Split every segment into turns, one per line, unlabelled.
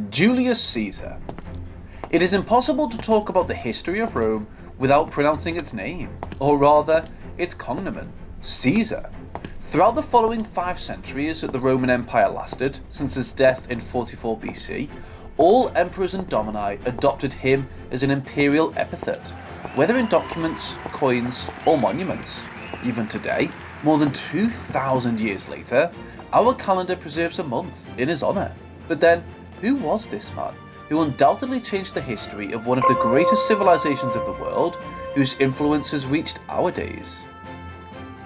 Julius Caesar. It is impossible to talk about the history of Rome without pronouncing its name, or rather, its cognomen, Caesar. Throughout the following 5 centuries that the Roman Empire lasted, since his death in 44 BC, all emperors and domini adopted him as an imperial epithet, whether in documents, coins, or monuments. Even today, more than 2,000 years later, our calendar preserves a month in his honour. But then, who was this man, who undoubtedly changed the history of one of the greatest civilizations of the world, whose influence has reached our days?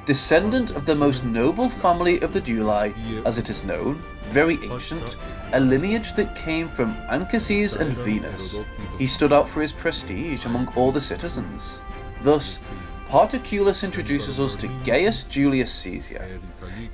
Descendant of the most noble family of the Julii, as it is known, very ancient, a lineage that came from Anchises and Venus, he stood out for his prestige among all the citizens. Thus, Particulus introduces us to Gaius Julius Caesar.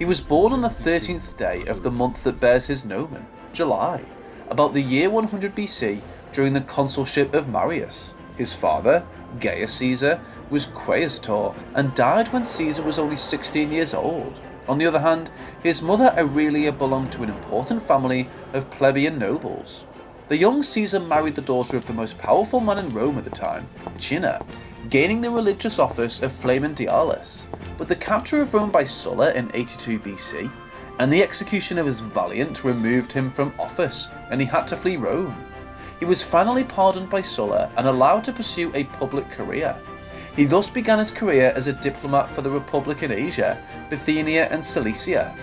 He was born on the 13th day of the month that bears his nomen, July, about the year 100 BC during the consulship of Marius. His father, Gaius Caesar, was quaestor and died when Caesar was only 16 years old. On the other hand, his mother Aurelia belonged to an important family of plebeian nobles. The young Caesar married the daughter of the most powerful man in Rome at the time, Cinna, gaining the religious office of Flamen Dialis. But the capture of Rome by Sulla in 82 BC and the execution of his valiant removed him from office, and he had to flee Rome. He was finally pardoned by Sulla and allowed to pursue a public career. He thus began his career as a diplomat for the Republic in Asia, Bithynia and Cilicia.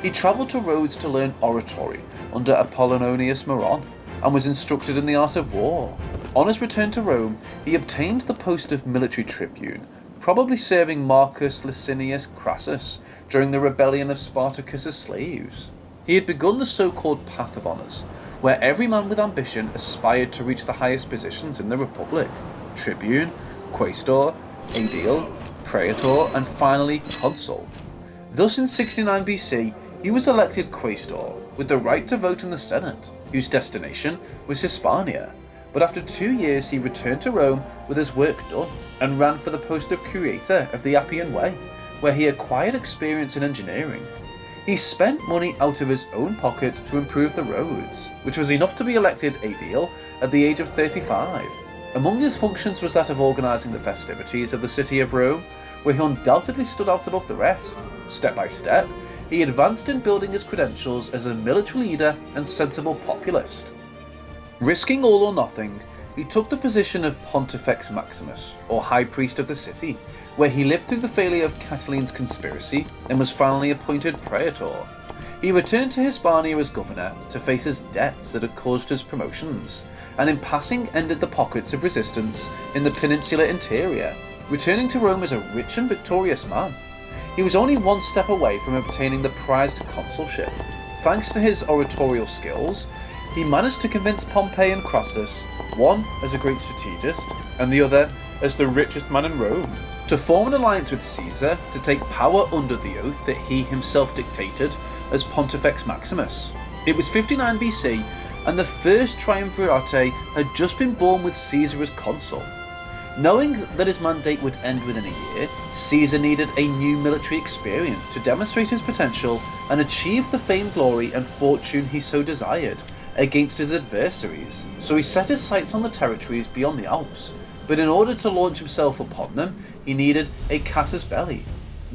He travelled to Rhodes to learn oratory under Apollonius Maron and was instructed in the art of war. On his return to Rome, he obtained the post of military tribune, probably serving Marcus Licinius Crassus during the rebellion of Spartacus's slaves. He had begun the so-called Path of Honours, where every man with ambition aspired to reach the highest positions in the Republic: tribune, quaestor, aedile, praetor, and finally consul. Thus in 69 BC, he was elected quaestor, with the right to vote in the Senate, whose destination was Hispania. But after 2 years he returned to Rome with his work done, and ran for the post of curator of the Appian Way, where he acquired experience in engineering. He spent money out of his own pocket to improve the roads, which was enough to be elected aedile at the age of 35. Among his functions was that of organising the festivities of the city of Rome, where he undoubtedly stood out above the rest. Step by step, he advanced in building his credentials as a military leader and sensible populist. Risking all or nothing, he took the position of Pontifex Maximus, or High Priest of the city, where he lived through the failure of Catiline's conspiracy and was finally appointed praetor. He returned to Hispania as governor to face his debts that had caused his promotions, and in passing ended the pockets of resistance in the peninsular interior, returning to Rome as a rich and victorious man. He was only one step away from obtaining the prized consulship. Thanks to his oratorial skills, he managed to convince Pompey and Crassus, one as a great strategist and the other as the richest man in Rome, to form an alliance with Caesar to take power under the oath that he himself dictated as Pontifex Maximus. It was 59 BC, and the first triumvirate had just been born with Caesar as consul. Knowing that his mandate would end within a year, Caesar needed a new military experience to demonstrate his potential and achieve the fame, glory, and fortune he so desired against his adversaries. So he set his sights on the territories beyond the Alps, but in order to launch himself upon them, he needed a casus belli.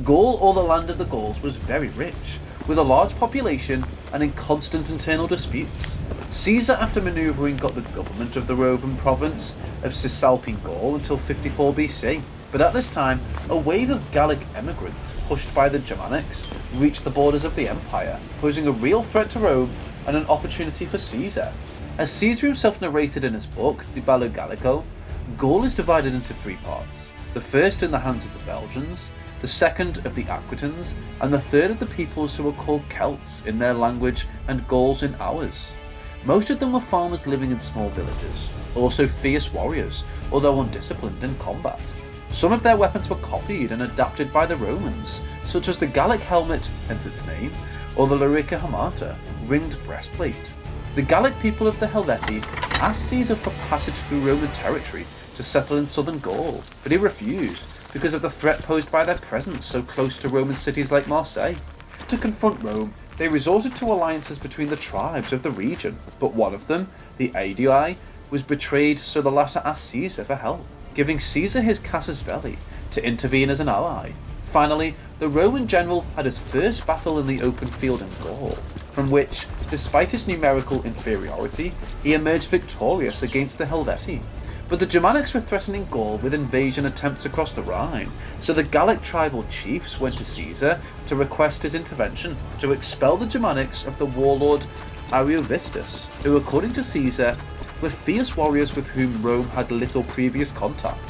Gaul, or the land of the Gauls, was very rich, with a large population and in constant internal disputes. Caesar, after manoeuvring, got the government of the Roman province of Cisalpine Gaul until 54 BC, but at this time, a wave of Gallic emigrants, pushed by the Germanics, reached the borders of the empire, posing a real threat to Rome and an opportunity for Caesar. As Caesar himself narrated in his book, De Ballo Gallico, Gaul is divided into 3 parts: the first in the hands of the Belgians, the second of the Aquitans, and the third of the peoples who were called Celts in their language and Gauls in ours. Most of them were farmers living in small villages, also fierce warriors, although undisciplined in combat. Some of their weapons were copied and adapted by the Romans, such as the Gallic helmet, hence its name, or the larica hamata, ringed breastplate. The Gallic people of the Helvetii asked Caesar for passage through Roman territory to settle in southern Gaul, but he refused because of the threat posed by their presence so close to Roman cities like Marseille. to confront Rome, they resorted to alliances between the tribes of the region, but one of them, the Aedui, was betrayed, so the latter asked Caesar for help, giving Caesar his casus belli to intervene as an ally. Finally, the Roman general had his first battle in the open field in Gaul, from which, despite his numerical inferiority, he emerged victorious against the Helvetii. But the Germanics were threatening Gaul with invasion attempts across the Rhine, so the Gallic tribal chiefs went to Caesar to request his intervention to expel the Germanics of the warlord Ariovistus, who, according to Caesar, were fierce warriors with whom Rome had little previous contact.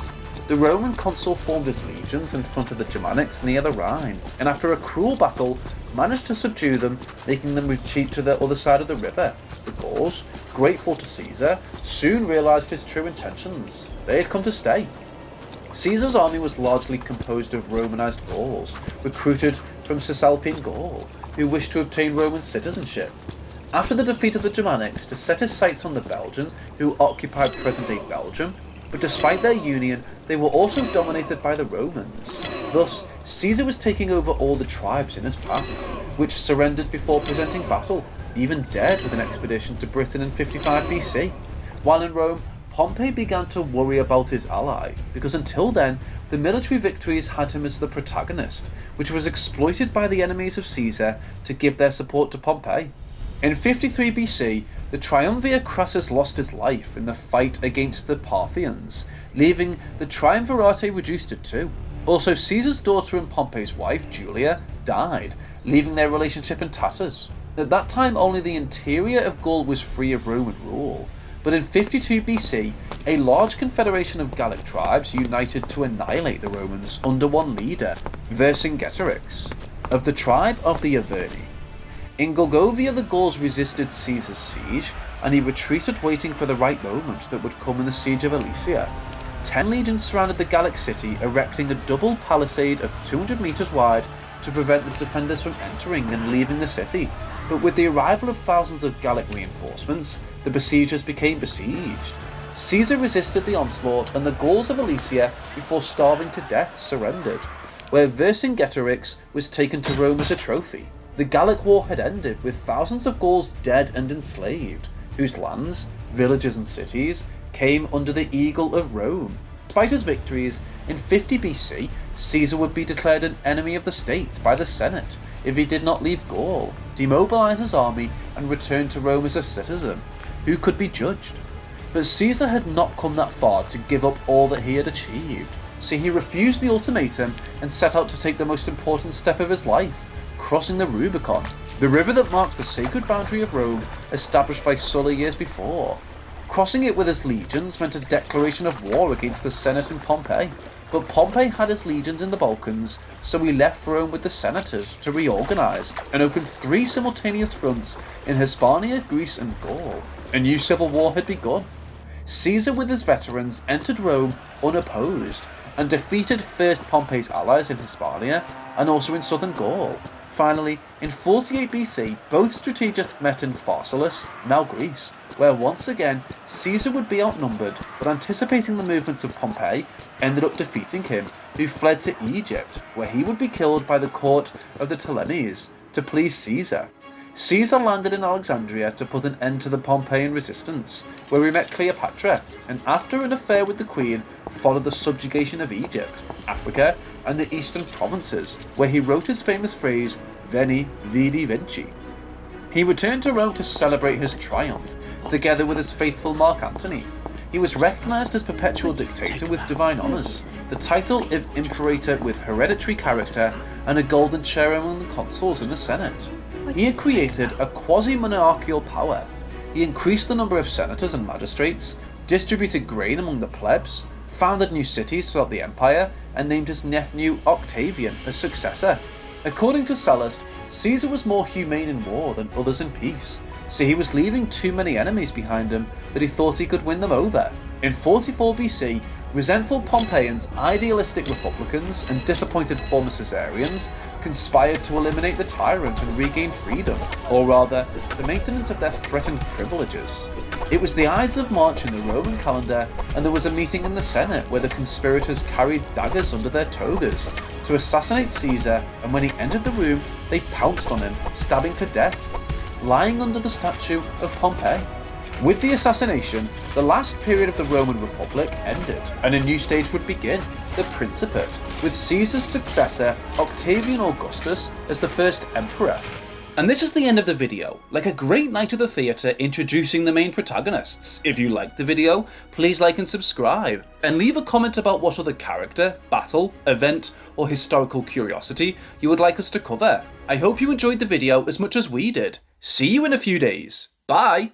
The Roman consul formed his legions in front of the Germanics near the Rhine, and after a cruel battle, managed to subdue them, making them retreat to the other side of the river. The Gauls, grateful to Caesar, soon realised his true intentions. They had come to stay. Caesar's army was largely composed of Romanised Gauls, recruited from Cisalpine Gaul, who wished to obtain Roman citizenship. After the defeat of the Germanics, to set his sights on the Belgians, who occupied present-day Belgium, but despite their union, they were also dominated by the Romans. Thus, Caesar was taking over all the tribes in his path, which surrendered before presenting battle, even dared with an expedition to Britain in 55 BC. While in Rome, Pompey began to worry about his ally, because until then, the military victories had him as the protagonist, which was exploited by the enemies of Caesar to give their support to Pompey. In 53 BC, the triumvir Crassus lost his life in the fight against the Parthians, leaving the triumvirate reduced to 2. Also, Caesar's daughter and Pompey's wife, Julia, died, leaving their relationship in tatters. At that time, only the interior of Gaul was free of Roman rule, but in 52 BC, a large confederation of Gallic tribes united to annihilate the Romans under one leader, Vercingetorix, of the tribe of the Averni. In Golgovia, the Gauls resisted Caesar's siege, and he retreated, waiting for the right moment that would come in the siege of Alesia. 10 legions surrounded the Gallic city, erecting a double palisade of 200 meters wide to prevent the defenders from entering and leaving the city. But with the arrival of thousands of Gallic reinforcements, the besiegers became besieged. Caesar resisted the onslaught, and the Gauls of Alesia, before starving to death, surrendered, where Vercingetorix was taken to Rome as a trophy. The Gallic War had ended, with thousands of Gauls dead and enslaved, whose lands, villages and cities came under the eagle of Rome. Despite his victories, in 50 BC, Caesar would be declared an enemy of the state by the Senate if he did not leave Gaul, demobilise his army, and return to Rome as a citizen, who could be judged. But Caesar had not come that far to give up all that he had achieved, so he refused the ultimatum and set out to take the most important step of his life, crossing the Rubicon, the river that marked the sacred boundary of Rome established by Sulla years before. Crossing it with his legions meant a declaration of war against the Senate in Pompey, but Pompey had his legions in the Balkans, so he left Rome with the senators to reorganise and opened 3 simultaneous fronts in Hispania, Greece and Gaul. A new civil war had begun. Caesar with his veterans entered Rome unopposed and defeated first Pompey's allies in Hispania and also in southern Gaul. Finally, in 48 BC, both strategists met in Pharsalus, now Greece, where once again Caesar would be outnumbered, but anticipating the movements of Pompey, ended up defeating him, who fled to Egypt, where he would be killed by the court of the Ptolemies to please Caesar. Caesar landed in Alexandria to put an end to the Pompeian resistance, where he met Cleopatra, and after an affair with the queen, followed the subjugation of Egypt, Africa, and the eastern provinces, where he wrote his famous phrase, Veni, Vidi, Vinci. He returned to Rome to celebrate his triumph, together with his faithful Mark Antony. He was recognised as perpetual dictator with divine honours, the title of imperator with hereditary character, and a golden chair among the consuls in the Senate. He had created a quasi-monarchical power. He increased the number of senators and magistrates, distributed grain among the plebs, founded new cities throughout the empire, and named his nephew Octavian as successor. According to Sallust, Caesar was more humane in war than others in peace, so he was leaving too many enemies behind him that he thought he could win them over. In 44 BC, resentful Pompeians, idealistic republicans, and disappointed former Caesarians conspired to eliminate the tyrant and regain freedom, or rather, the maintenance of their threatened privileges. It was the Ides of March in the Roman calendar, and there was a meeting in the Senate where the conspirators carried daggers under their togas to assassinate Caesar, and when he entered the room, they pounced on him, stabbing to death, lying under the statue of Pompey. With the assassination, the last period of the Roman Republic ended, and a new stage would begin, the Principate, with Caesar's successor Octavian Augustus as the first emperor. And this is the end of the video, like a great night at the theatre introducing the main protagonists. If you liked the video, please like and subscribe, and leave a comment about what other character, battle, event, or historical curiosity you would like us to cover. I hope you enjoyed the video as much as we did. See you in a few days. Bye!